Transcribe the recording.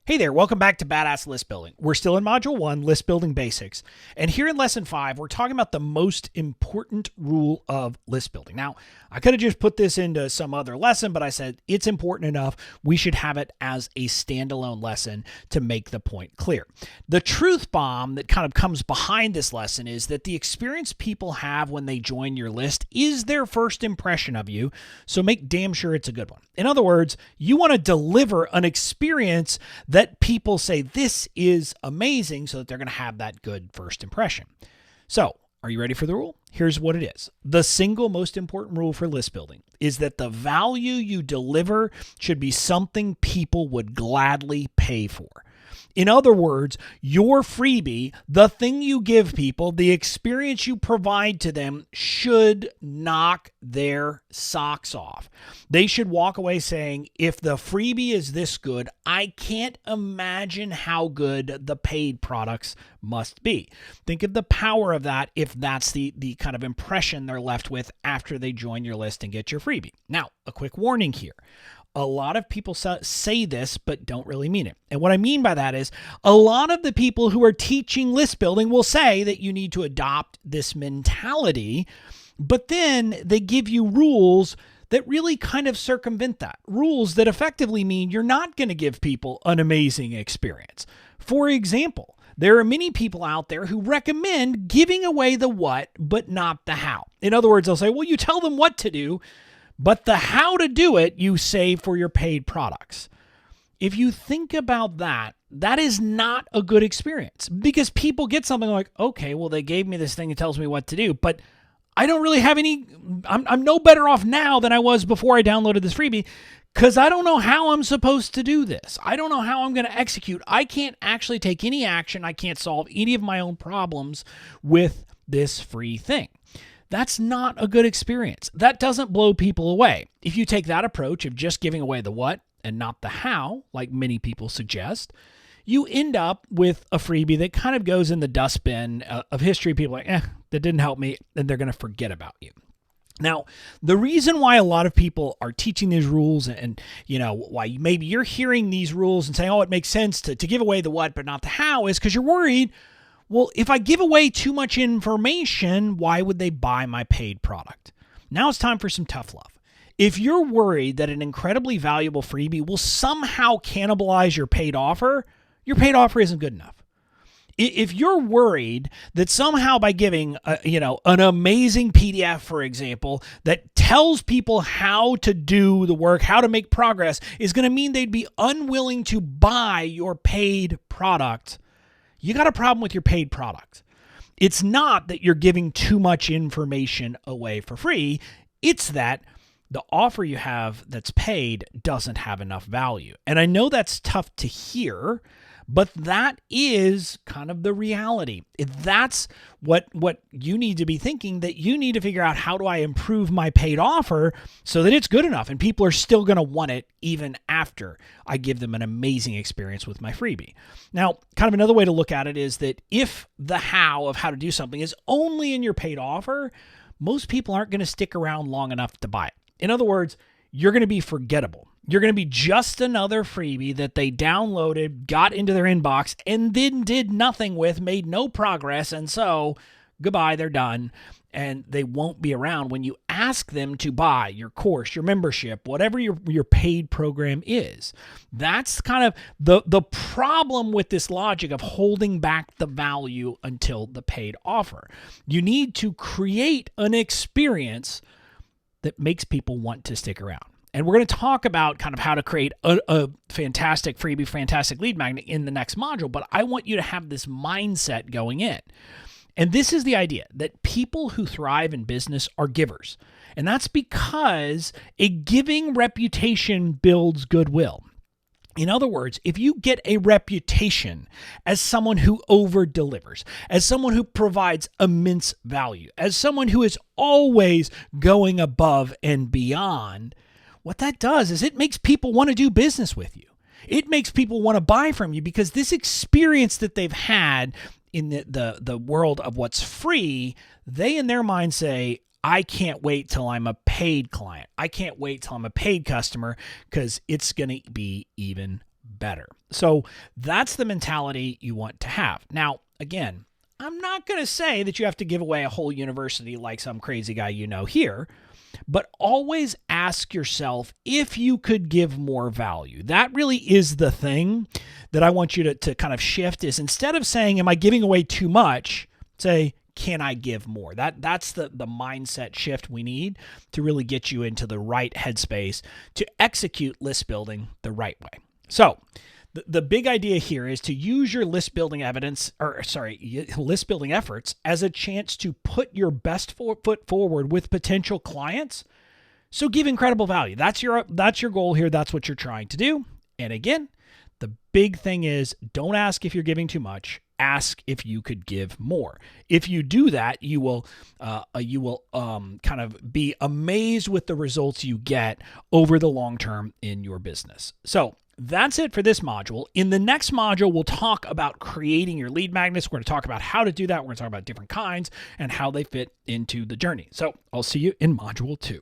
Hey there, welcome back to Badass List Building. We're still in Module 1, List Building Basics. And here in Lesson 5, we're talking about the most important rule of list building. Now, I could have just put this into some other lesson, but I said it's important enough. We should have it as a standalone lesson to make the point clear. The truth bomb that kind of comes behind this lesson is that the experience people have when they join your list is their first impression of you, so make damn sure it's a good one. In other words, you want to deliver an experience that people say this is amazing so that they're going to have that good first impression. So, are you ready for the rule? Here's what it is. The single most important rule for list building is that the value you deliver should be something people would gladly pay for. In other words, your freebie, the thing you give people, the experience you provide to them should knock their socks off. They should walk away saying, if the freebie is this good, I can't imagine how good the paid products must be. Think of the power of that if that's the kind of impression they're left with after they join your list and get your freebie. Now, a quick warning here. A lot of people say this, but don't really mean it. And what I mean by that is a lot of the people who are teaching list building will say that you need to adopt this mentality, but then they give you rules that really kind of circumvent that. Rules that effectively mean you're not going to give people an amazing experience. For example, there are many people out there who recommend giving away the what, but not the how. In other words, they'll say, well, you tell them what to do, but the how to do it, you save for your paid products. If you think about that, that is not a good experience because people get something like, okay, well, they gave me this thing that tells me what to do, but I don't really have I'm no better off now than I was before I downloaded this freebie because I don't know how I'm supposed to do this. I don't know how I'm going to execute. I can't actually take any action. I can't solve any of my own problems with this free thing. That's not a good experience. That doesn't blow people away. If you take that approach of just giving away the what and not the how, like many people suggest, you end up with a freebie that kind of goes in the dustbin of history. People are like, that didn't help me, and they're going to forget about you. Now, the reason why a lot of people are teaching these rules and why maybe you're hearing these rules and saying, oh, it makes sense to give away the what but not the how is because you're worried, well, if I give away too much information, why would they buy my paid product? Now it's time for some tough love. If you're worried that an incredibly valuable freebie will somehow cannibalize your paid offer isn't good enough. If you're worried that somehow by giving an amazing PDF, for example, that tells people how to do the work, how to make progress, is going to mean they'd be unwilling to buy your paid product, you got a problem with your paid product. It's not that you're giving too much information away for free. It's that the offer you have that's paid doesn't have enough value. And I know that's tough to hear, but that is kind of the reality. That's what you need to be thinking, that you need to figure out, how do I improve my paid offer so that it's good enough and people are still going to want it even after I give them an amazing experience with my freebie. Now, kind of another way to look at it is that if the how of how to do something is only in your paid offer, most people aren't going to stick around long enough to buy it. In other words, you're going to be forgettable. You're going to be just another freebie that they downloaded, got into their inbox, and then did nothing with, made no progress, and so goodbye, they're done, and they won't be around when you ask them to buy your course, your membership, whatever your paid program is. That's kind of the problem with this logic of holding back the value until the paid offer. You need to create an experience that makes people want to stick around. And we're going to talk about kind of how to create a fantastic freebie, fantastic lead magnet in the next module, but I want you to have this mindset going in. And this is the idea that people who thrive in business are givers. And that's because a giving reputation builds goodwill. In other words, if you get a reputation as someone who over-delivers, as someone who provides immense value, as someone who is always going above and beyond, what that does is it makes people want to do business with you. It makes people want to buy from you because this experience that they've had in the world of what's free, they in their mind say, I can't wait till I'm a paid client. I can't wait till I'm a paid customer because it's going to be even better. So that's the mentality you want to have. Now, again, I'm not going to say that you have to give away a whole university like some crazy guy you know here, but always ask yourself if you could give more value. That really is the thing that I want you to kind of shift, is instead of saying, am I giving away too much, say, can I give more? That's the mindset shift we need to really get you into the right headspace to execute list building the right way. So the big idea here is to use your list building efforts as a chance to put your best foot forward with potential clients. So give incredible value. That's your goal here. That's what you're trying to do. And again, the big thing is, don't ask if you're giving too much. Ask if you could give more. If you do that, you will kind of be amazed with the results you get over the long term in your business. So that's it for this module. In the next module, we'll talk about creating your lead magnets. We're going to talk about how to do that. We're going to talk about different kinds and how they fit into the journey. So I'll see you in module 2.